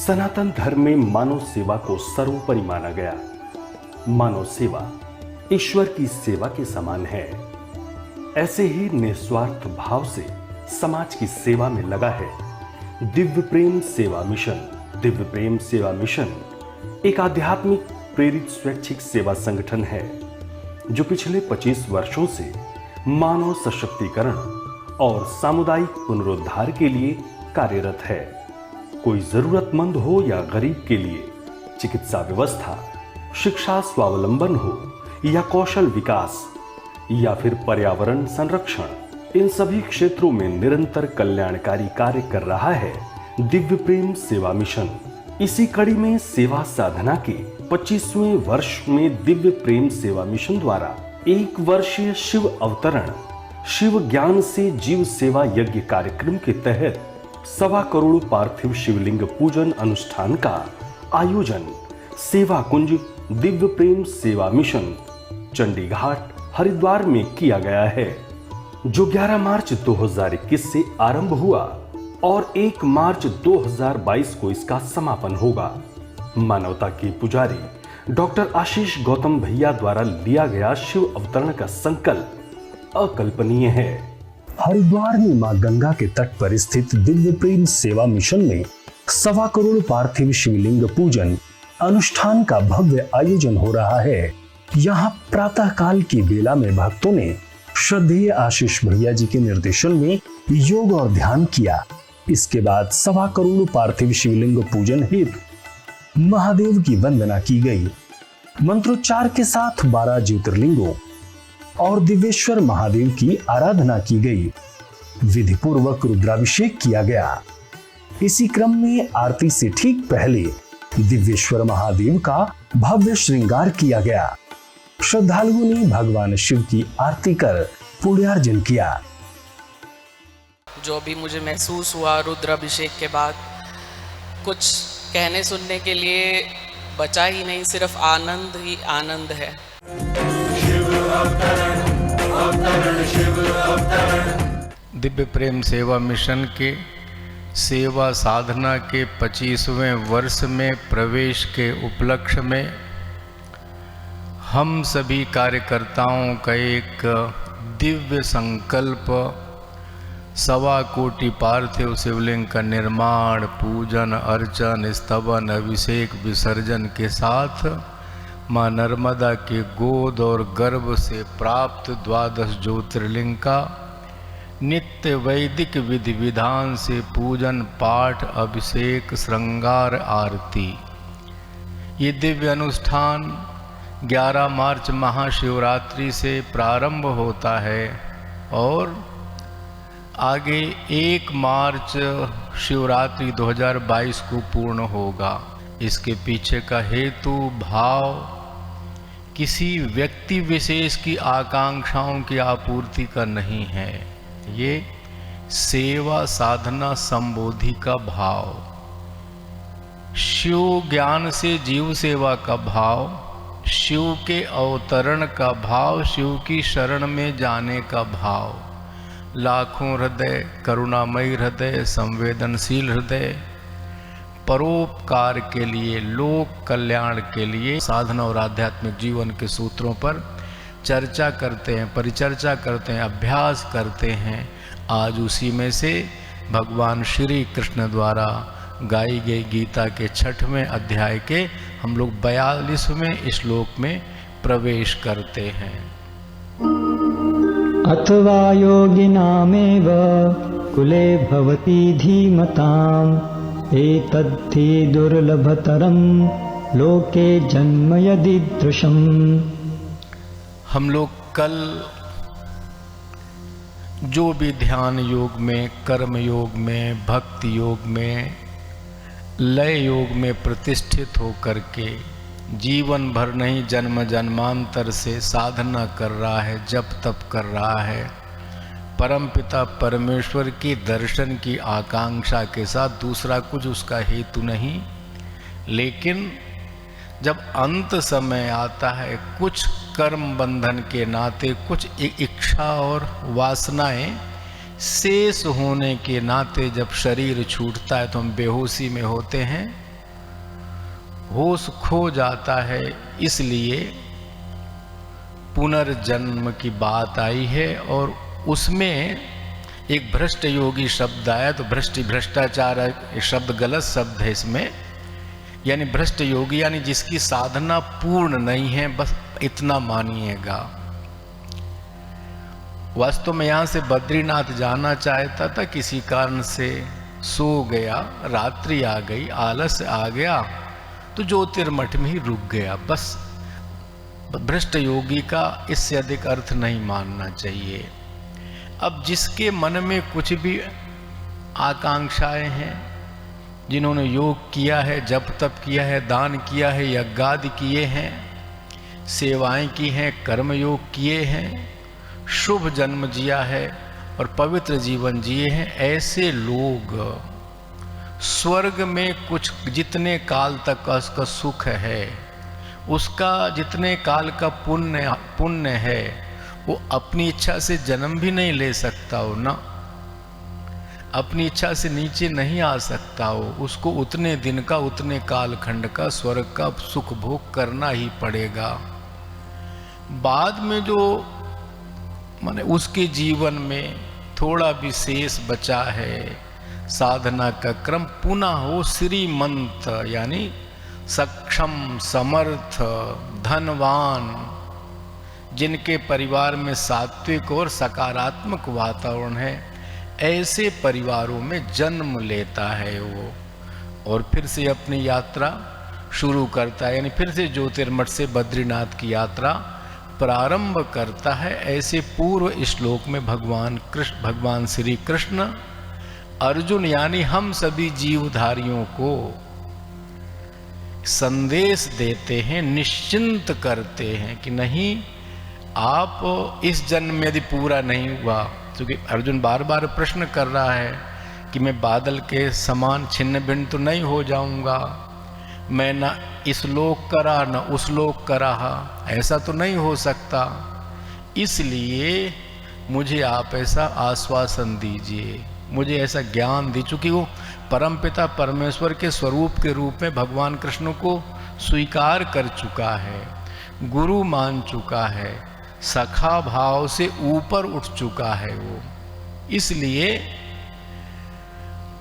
सनातन धर्म में मानव सेवा को सर्वोपरि माना गया। मानव सेवा ईश्वर की सेवा के समान है। ऐसे ही निस्वार्थ भाव से समाज की सेवा में लगा है दिव्य प्रेम सेवा मिशन। दिव्य प्रेम सेवा मिशन एक आध्यात्मिक प्रेरित स्वैच्छिक सेवा संगठन है जो पिछले 25 वर्षों से मानव सशक्तिकरण और सामुदायिक पुनरुद्धार के लिए कार्यरत है। कोई जरूरतमंद हो या गरीब के लिए चिकित्सा व्यवस्था, शिक्षा स्वावलंबन हो या कौशल विकास या फिर पर्यावरण संरक्षण, इन सभी क्षेत्रों में निरंतर कल्याणकारी कार्य कर रहा है दिव्य प्रेम सेवा मिशन। इसी कड़ी में सेवा साधना के 25वें वर्ष में दिव्य प्रेम सेवा मिशन द्वारा 1 वर्षीय शिव अवतरण शिव ज्ञान से जीव सेवा यज्ञ कार्यक्रम के तहत 1.25 करोड़ पार्थिव शिवलिंग पूजन अनुष्ठान का आयोजन सेवा कुंज दिव्य प्रेम सेवा मिशन चंडीघाट हरिद्वार में किया गया है, जो 11 मार्च 2021 से आरंभ हुआ और 1 मार्च 2022 को इसका समापन होगा। मानवता के पुजारी डॉक्टर आशीष गौतम भैया द्वारा लिया गया शिव अवतरण का संकल्प अकल्पनीय है। हरिद्वार में मां गंगा के तट पर स्थित दिव्य प्रेम सेवा मिशन में 1.25 करोड़ पार्थिव शिवलिंग पूजन अनुष्ठान का भव्य आयोजन हो रहा है। यहाँ प्रातः काल की बेला में भक्तों ने श्रद्धेय आशीष भैया जी के निर्देशन में योग और ध्यान किया। इसके बाद 1.25 करोड़ पार्थिव शिवलिंग पूजन हेतु महादेव की वंदना की गई। मंत्रोच्चार के साथ 12 ज्योतिर्लिंगों और दिव्येश्वर महादेव की आराधना की गई। विधि पूर्वक रुद्राभिषेक किया गया। इसी क्रम में आरती से ठीक पहले दिव्येश्वर महादेव का भव्य श्रृंगार किया गया। श्रद्धालुओं ने भगवान शिव की आरती कर पुण्यार्जन किया। जो भी मुझे महसूस हुआ रुद्राभिषेक के बाद, कुछ कहने सुनने के लिए बचा ही नहीं, सिर्फ आनंद ही आनंद है। दिव्य प्रेम सेवा मिशन के सेवा साधना के 25वें वर्ष में प्रवेश के उपलक्ष्य में हम सभी कार्यकर्ताओं का एक दिव्य संकल्प 1.25 कोटि पार्थिव शिवलिंग का निर्माण, पूजन, अर्चन, स्तवन, अभिषेक, विसर्जन के साथ माँ नर्मदा के गोद और गर्भ से प्राप्त 12 ज्योतिर्लिंग का नित्य वैदिक विधि विधान से पूजन, पाठ, अभिषेक, श्रृंगार, आरती। ये दिव्य अनुष्ठान 11 मार्च महाशिवरात्रि से प्रारंभ होता है और आगे 1 मार्च शिवरात्रि 2022 को पूर्ण होगा। इसके पीछे का हेतु भाव किसी व्यक्ति विशेष की आकांक्षाओं की आपूर्ति का नहीं है। ये सेवा साधना संबोधि का भाव, शिव ज्ञान से जीव सेवा का भाव, शिव के अवतरण का भाव, शिव की शरण में जाने का भाव, लाखों हृदय, करुणामयी हृदय, संवेदनशील हृदय, परोपकार के लिए, लोक कल्याण के लिए साधना और आध्यात्मिक जीवन के सूत्रों पर चर्चा करते हैं, परिचर्चा करते हैं, अभ्यास करते हैं। आज उसी में से भगवान श्री कृष्ण द्वारा गाई गई गीता के 6वें अध्याय के हम लोग 42वें श्लोक में प्रवेश करते हैं। अथवा योगिनामेव कुले भवति धीमताम् एतद्धि दुर्लभतरं लोके जन्म यदीदृशम्। हम लोग कल जो भी ध्यान योग में, कर्म योग में, भक्ति योग में, लय योग में प्रतिष्ठित होकर के जीवन भर नहीं जन्म जन्मांतर से साधना कर रहा है, जप तप कर रहा है, परमपिता परमेश्वर के दर्शन की आकांक्षा के साथ, दूसरा कुछ उसका हेतु नहीं। लेकिन जब अंत समय आता है, कुछ कर्म बंधन के नाते, कुछ इच्छा और वासनाएं शेष होने के नाते जब शरीर छूटता है तो हम बेहोशी में होते हैं, होश खो जाता है, इसलिए पुनर्जन्म की बात आई है। और उसमें एक भ्रष्ट योगी शब्द आया, तो भ्रष्टाचार शब्द गलत शब्द है इसमें, यानी भ्रष्ट योगी यानी जिसकी साधना पूर्ण नहीं है, बस इतना मानिएगा। वास्तव में यहाँ से बद्रीनाथ जाना चाहता था, किसी कारण से सो गया, रात्रि आ गई, आलस आ गया, तो ज्योतिर्मठ में ही रुक गया। बस भ्रष्ट योगी का इससे अधिक अर्थ नहीं मानना चाहिए। अब जिसके मन में कुछ भी आकांक्षाएं हैं, जिन्होंने योग किया है, जप तप किया है, दान किया है, यज्ञादि किए हैं, सेवाएं की हैं, कर्म योग किए हैं, शुभ जन्म जिया है और पवित्र जीवन जिए हैं, ऐसे लोग स्वर्ग में कुछ जितने काल तक का उसका सुख है, उसका जितने काल का पुण्य है, वो अपनी इच्छा से जन्म भी नहीं ले सकता हो ना, अपनी इच्छा से नीचे नहीं आ सकता हो। उसको उतने दिन का, उतने कालखंड का स्वर्ग का सुख भोग करना ही पड़ेगा। बाद में जो माने उसके जीवन में थोड़ा भी शेष बचा है, साधना का क्रम पुनः हो श्रीमंत यानी सक्षम, समर्थ, धनवान, जिनके परिवार में सात्विक और सकारात्मक वातावरण है, ऐसे परिवारों में जन्म लेता है वो, और फिर से अपनी यात्रा शुरू करता है, यानी फिर से ज्योतिर्मठ से बद्रीनाथ की यात्रा प्रारंभ करता है। ऐसे पूर्व श्लोक में भगवान श्री कृष्ण अर्जुन यानी हम सभी जीवधारियों को संदेश देते हैं, निश्चिंत करते हैं कि नहीं, आप इस जन्म में यदि पूरा नहीं हुआ, क्योंकि अर्जुन बार बार प्रश्न कर रहा है कि मैं बादल के समान छिन्न भिन्न तो नहीं हो जाऊंगा, मैं ना इस लोक करा न उस लोक करा, ऐसा तो नहीं हो सकता, इसलिए मुझे आप ऐसा आश्वासन दीजिए, मुझे ऐसा ज्ञान दी। चूंकि वो परमपिता परमेश्वर के स्वरूप के रूप में भगवान कृष्ण को स्वीकार कर चुका है, गुरु मान चुका है, सखा भाव से ऊपर उठ चुका है वो, इसलिए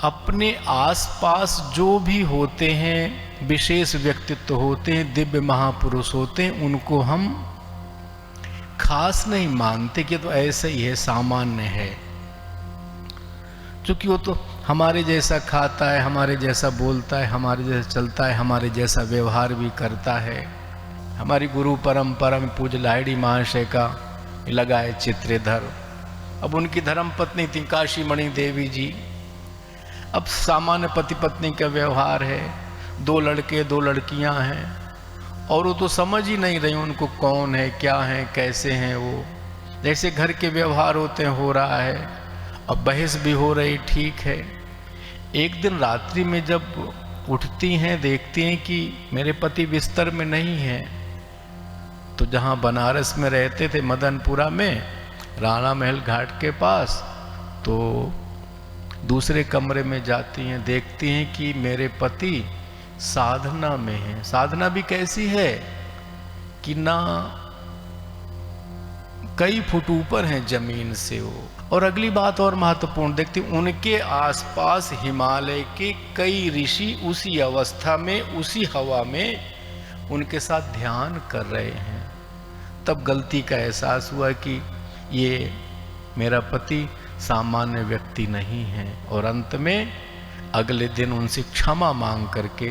अपने आसपास जो भी होते हैं, विशेष व्यक्तित्व होते हैं, दिव्य महापुरुष होते हैं, उनको हम खास नहीं मानते कि तो ऐसा ही है, सामान्य है, क्योंकि वो तो हमारे जैसा खाता है, हमारे जैसा बोलता है, हमारे जैसा चलता है, हमारे जैसा व्यवहार भी करता है। हमारी गुरु परंपरा में पूज्य लाहिड़ी महाशय का लगा है चित्रेधर। अब उनकी धर्म पत्नी थी काशी मणि देवी जी। अब सामान्य पति पत्नी का व्यवहार है, 2 लड़के 2 लड़कियां हैं, और वो तो समझ ही नहीं रही उनको कौन है, क्या है, कैसे हैं वो, जैसे घर के व्यवहार होते हैं हो रहा है, अब बहस भी हो रही, ठीक है। एक दिन रात्रि में जब उठती हैं, देखती हैं कि मेरे पति बिस्तर में नहीं हैं, तो जहाँ बनारस में रहते थे मदनपुरा में, राणा महल घाट के पास, तो दूसरे कमरे में जाती हैं, देखती हैं कि मेरे पति साधना में हैं। साधना भी कैसी है कि ना कई फुट ऊपर हैं जमीन से वो। और अगली बात और महत्वपूर्ण देखती, उनके आसपास हिमालय के कई ऋषि उसी अवस्था में, उसी हवा में उनके साथ ध्यान कर रहे हैं। तब गलती का एहसास हुआ कि ये मेरा पति सामान्य व्यक्ति नहीं है, और अंत में अगले दिन उनसे क्षमा मांग करके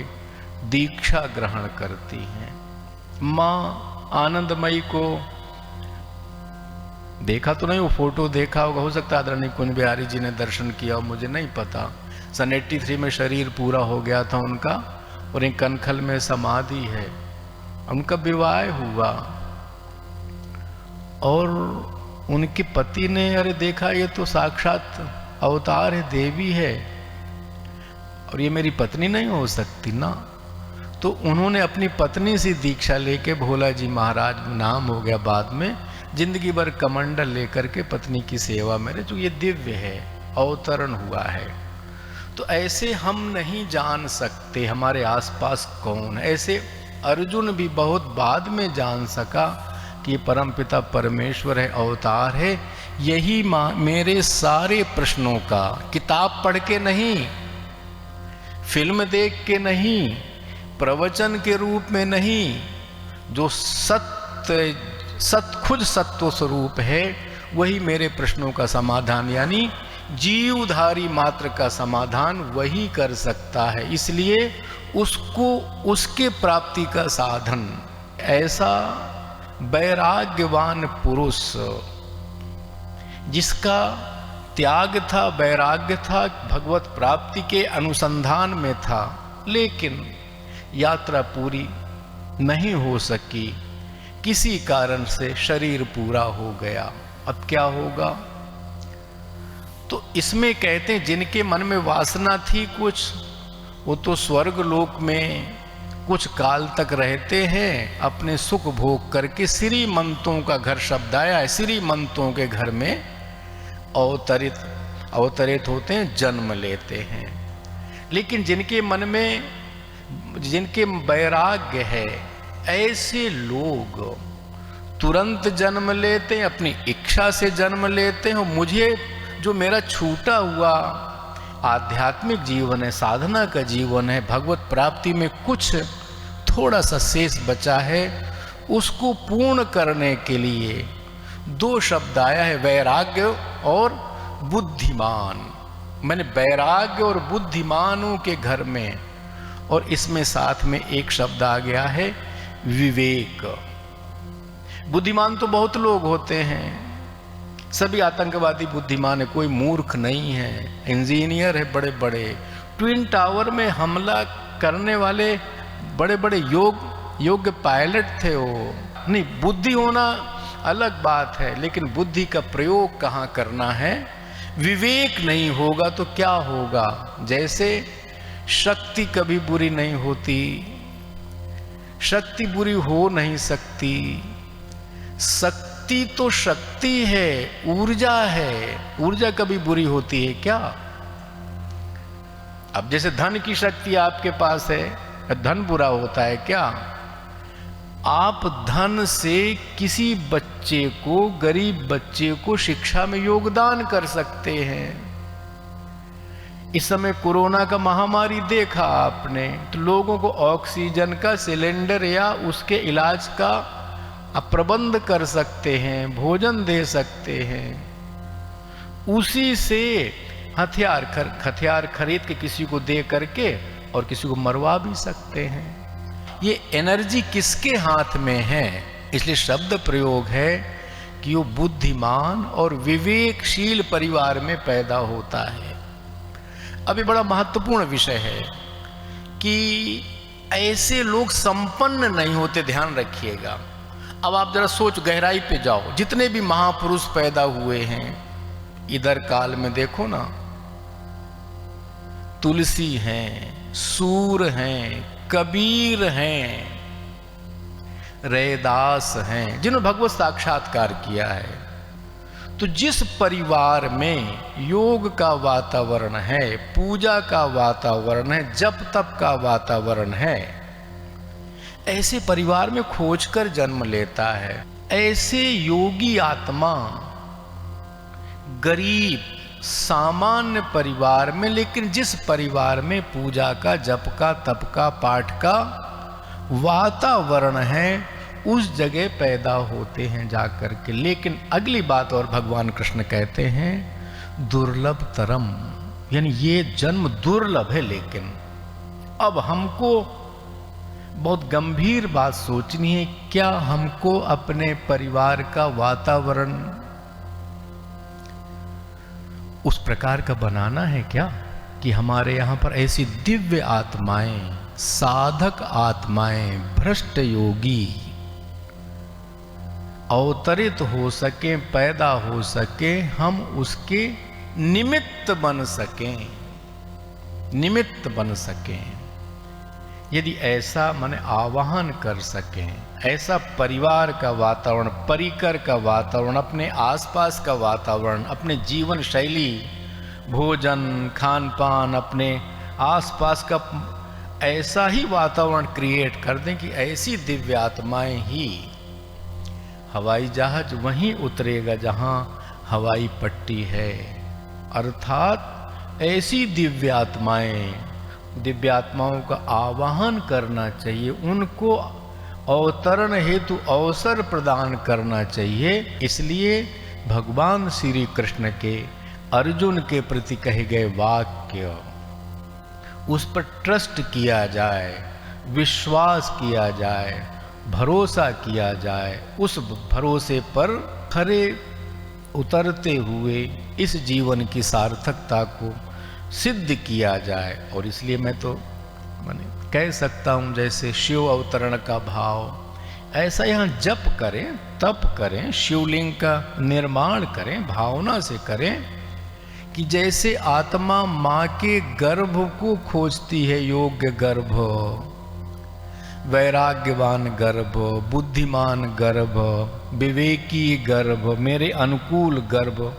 दीक्षा ग्रहण करती हैं। माँ आनंदमयी को देखा तो नहीं, वो फोटो देखा होगा, हो सकता है आदरणीय कुंज बिहारी जी ने दर्शन किया हो, मुझे नहीं पता। सन 83 में शरीर पूरा हो गया था उनका, और एक कनखल में समाधि है। उनका विवाह हुआ और उनके पति ने अरे देखा, ये तो साक्षात अवतार है, देवी है, और ये मेरी पत्नी नहीं हो सकती ना। तो उन्होंने अपनी पत्नी से दीक्षा लेके, भोला जी महाराज नाम हो गया बाद में, जिंदगी भर कमंडल लेकर के पत्नी की सेवा में रहे। जो ये दिव्य है, अवतरण हुआ है। तो ऐसे हम नहीं जान सकते हमारे आसपास कौन है। ऐसे अर्जुन भी बहुत बाद में जान सका कि परमपिता परमेश्वर है, अवतार है। यही मेरे सारे प्रश्नों का, किताब पढ़ के नहीं, फिल्म देख के नहीं, प्रवचन के रूप में नहीं, जो खुद सत्व स्वरूप है, वही मेरे प्रश्नों का समाधान, यानी जीवधारी मात्र का समाधान वही कर सकता है। इसलिए उसको, उसके प्राप्ति का साधन ऐसा वैराग्यवान पुरुष, जिसका त्याग था, वैराग्य था, भगवत प्राप्ति के अनुसंधान में था, लेकिन यात्रा पूरी नहीं हो सकी, किसी कारण से शरीर पूरा हो गया। अब क्या होगा? तो इसमें कहते हैं जिनके मन में वासना थी कुछ, वो तो स्वर्ग लोक में कुछ काल तक रहते हैं, अपने सुख भोग करके। श्रीमंतों का घर शब्द आया है, श्रीमंतों के घर में अवतरित होते हैं, जन्म लेते हैं। लेकिन जिनके मन में, जिनके वैराग्य है, ऐसे लोग तुरंत जन्म लेते हैं, अपनी इच्छा से जन्म लेते हैं। मुझे जो मेरा छूटा हुआ आध्यात्मिक जीवन है, साधना का जीवन है, भगवत प्राप्ति में कुछ थोड़ा सा शेष बचा है, उसको पूर्ण करने के लिए दो शब्द आया है, वैराग्य और बुद्धिमान। मैंने वैराग्य और बुद्धिमानों के घर में, और इसमें साथ में एक शब्द आ गया है विवेक। बुद्धिमान तो बहुत लोग होते हैं, सभी आतंकवादी बुद्धिमान है, कोई मूर्ख नहीं है। इंजीनियर है बड़े बड़े, ट्विन टावर में हमला करने वाले बड़े बड़े योग्य पायलट थे वो। नहीं, बुद्धि होना अलग बात है, लेकिन बुद्धि का प्रयोग कहाँ करना है। विवेक नहीं होगा तो क्या होगा? जैसे शक्ति कभी बुरी नहीं होती, शक्ति बुरी हो नहीं सकती। शक्ति तो शक्ति है, ऊर्जा है, ऊर्जा कभी बुरी होती है क्या? अब जैसे धन की शक्ति आपके पास है, धन बुरा होता है क्या? आप धन से किसी बच्चे को, गरीब बच्चे को शिक्षा में योगदान कर सकते हैं। इस समय कोरोना का महामारी देखा आपने, तो लोगों को ऑक्सीजन का सिलेंडर या उसके इलाज का आप प्रबंध कर सकते हैं, भोजन दे सकते हैं। उसी से हथियार खरीद के किसी को दे करके और किसी को मरवा भी सकते हैं। ये एनर्जी किसके हाथ में है? इसलिए शब्द प्रयोग है कि वो बुद्धिमान और विवेकशील परिवार में पैदा होता है। अभी बड़ा महत्वपूर्ण विषय है कि ऐसे लोग संपन्न नहीं होते, ध्यान रखिएगा। अब आप जरा सोच, गहराई पे जाओ, जितने भी महापुरुष पैदा हुए हैं इधर काल में देखो ना, तुलसी हैं, सूर हैं, कबीर हैं, रैदास हैं, जिन्होंने भगवत साक्षात्कार किया है। तो जिस परिवार में योग का वातावरण है, पूजा का वातावरण है, जप तप का वातावरण है, ऐसे परिवार में खोजकर जन्म लेता है। ऐसे योगी आत्मा गरीब सामान्य परिवार में, लेकिन जिस परिवार में पूजा का, जप का, तप का, पाठ का वातावरण है, उस जगह पैदा होते हैं जाकर के। लेकिन अगली बात और भगवान कृष्ण कहते हैं दुर्लभ तरम, यानी ये जन्म दुर्लभ है। लेकिन अब हमको बहुत गंभीर बात सोचनी है, क्या हमको अपने परिवार का वातावरण उस प्रकार का बनाना है क्या कि हमारे यहाँ पर ऐसी दिव्य आत्माएं, साधक आत्माएं, भ्रष्ट योगी अवतरित हो सके, पैदा हो सके, हम उसके निमित्त बन सकें, निमित्त बन सकें। यदि ऐसा मन आवाहन कर सकें, ऐसा परिवार का वातावरण, परिकर का वातावरण, अपने आसपास का वातावरण, अपने जीवन शैली भोजन खान पान अपने आसपास का ऐसा ही वातावरण क्रिएट कर दें कि ऐसी दिव्य आत्माएं ही, हवाई जहाज वहीं उतरेगा जहां हवाई पट्टी है, अर्थात ऐसी दिव्य आत्माओं का आवाहन करना चाहिए, उनको अवतरण हेतु अवसर प्रदान करना चाहिए। इसलिए भगवान श्री कृष्ण के अर्जुन के प्रति कहे गए वाक्य, उस पर ट्रस्ट किया जाए, विश्वास किया जाए, भरोसा किया जाए, उस भरोसे पर खरे उतरते हुए इस जीवन की सार्थकता को सिद्ध किया जाए। और इसलिए मैं तो कह सकता हूँ जैसे शिव अवतरण का भाव, ऐसा यहाँ जप करें, तप करें, शिवलिंग का निर्माण करें, भावना से करें कि जैसे आत्मा माँ के गर्भ को खोजती है, योग्य गर्भ, वैराग्यवान गर्भ, बुद्धिमान गर्भ, विवेकी गर्भ, मेरे अनुकूल गर्भ,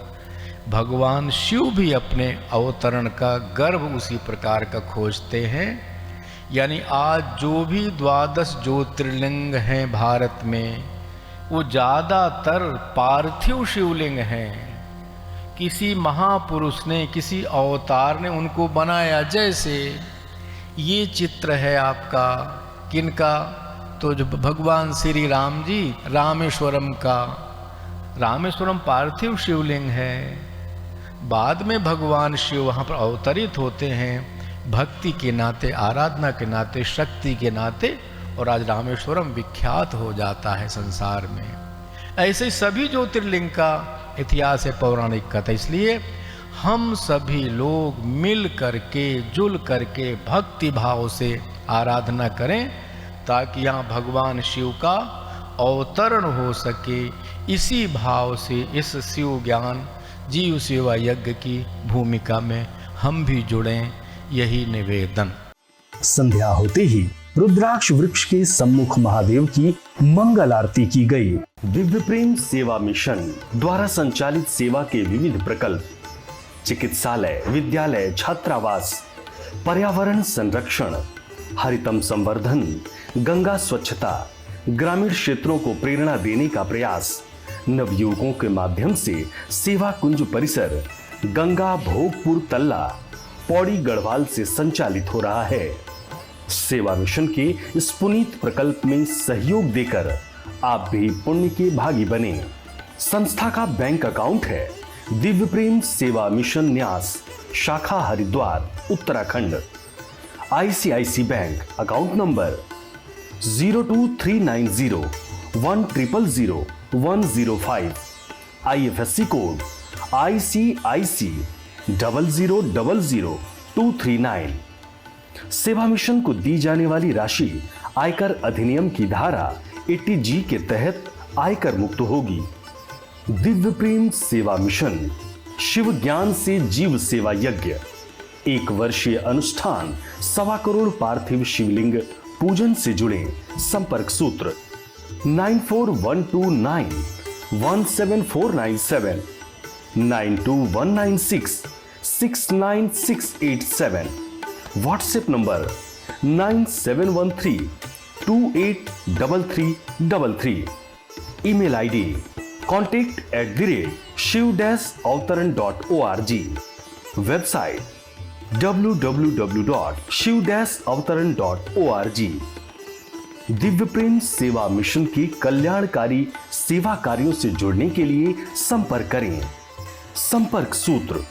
भगवान शिव भी अपने अवतरण का गर्भ उसी प्रकार का खोजते हैं। यानी आज जो भी 12 ज्योतिर्लिंग हैं भारत में, वो ज़्यादातर पार्थिव शिवलिंग हैं। किसी महापुरुष ने, किसी अवतार ने उनको बनाया। जैसे ये चित्र है आपका, किनका? तो जो भगवान श्री राम जी रामेश्वरम का, रामेश्वरम पार्थिव शिवलिंग है। बाद में भगवान शिव वहाँ पर अवतरित होते हैं, भक्ति के नाते, आराधना के नाते, शक्ति के नाते, और आज रामेश्वरम विख्यात हो जाता है संसार में। ऐसे सभी ज्योतिर्लिंग का इतिहास है, पौराणिक कथा। इसलिए हम सभी लोग मिल करके, जुल करके भक्ति भाव से आराधना करें, ताकि यहाँ भगवान शिव का अवतरण हो सके। इसी भाव से इस शिव ज्ञान जीव सेवा यज्ञ की भूमिका में हम भी जुड़ें, यही निवेदन। संध्या होते ही रुद्राक्ष वृक्ष के सम्मुख महादेव की मंगल आरती की गई। दिव्य प्रेम सेवा मिशन द्वारा संचालित सेवा के विविध प्रकल्प, चिकित्सालय, विद्यालय, छात्रावास, पर्यावरण संरक्षण, हरितम संवर्धन, गंगा स्वच्छता, ग्रामीण क्षेत्रों को प्रेरणा देने का प्रयास, नवयुवकों के माध्यम से सेवा कुंज परिसर गंगा भोगपुर तल्ला पौड़ी गढ़वाल से संचालित हो रहा है। सेवा मिशन के इस पुनीत प्रकल्प में सहयोग देकर आप भी पुण्य के भागी बने। संस्था का बैंक अकाउंट है दिव्य प्रेम सेवा मिशन न्यास, शाखा Haridwar, Uttarakhand. ICIC bank account number 02390100105, IFSC code ICIC 0000239। सेवा मिशन को दी जाने वाली राशि आयकर अधिनियम की धारा 80G के तहत आयकर मुक्त होगी। दिव्य प्रेम सेवा मिशन शिव ज्ञान से जीव सेवा यज्ञ 1 वर्षीय अनुष्ठान 1.25 करोड़ पार्थिव शिवलिंग पूजन से जुड़े संपर्क सूत्र 9412917497 9219669687। WhatsApp number 9713283333। Email ID contact@shiv-avtaran.org। Website www.shiv-avtaran.org। Divya प्रेम सेवा मिशन के कल्याणकारी सेवा कार्यों से जुड़ने के लिए संपर्क करें। संपर्क सूत्र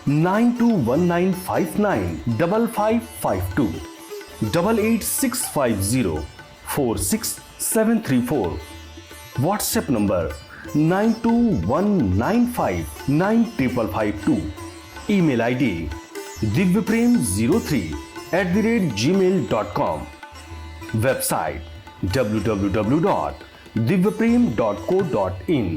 9219595552 8865046734। WhatsApp number 9219595552। Email ID divyprem03@gmail.com। Website www.divyaprem.co.in।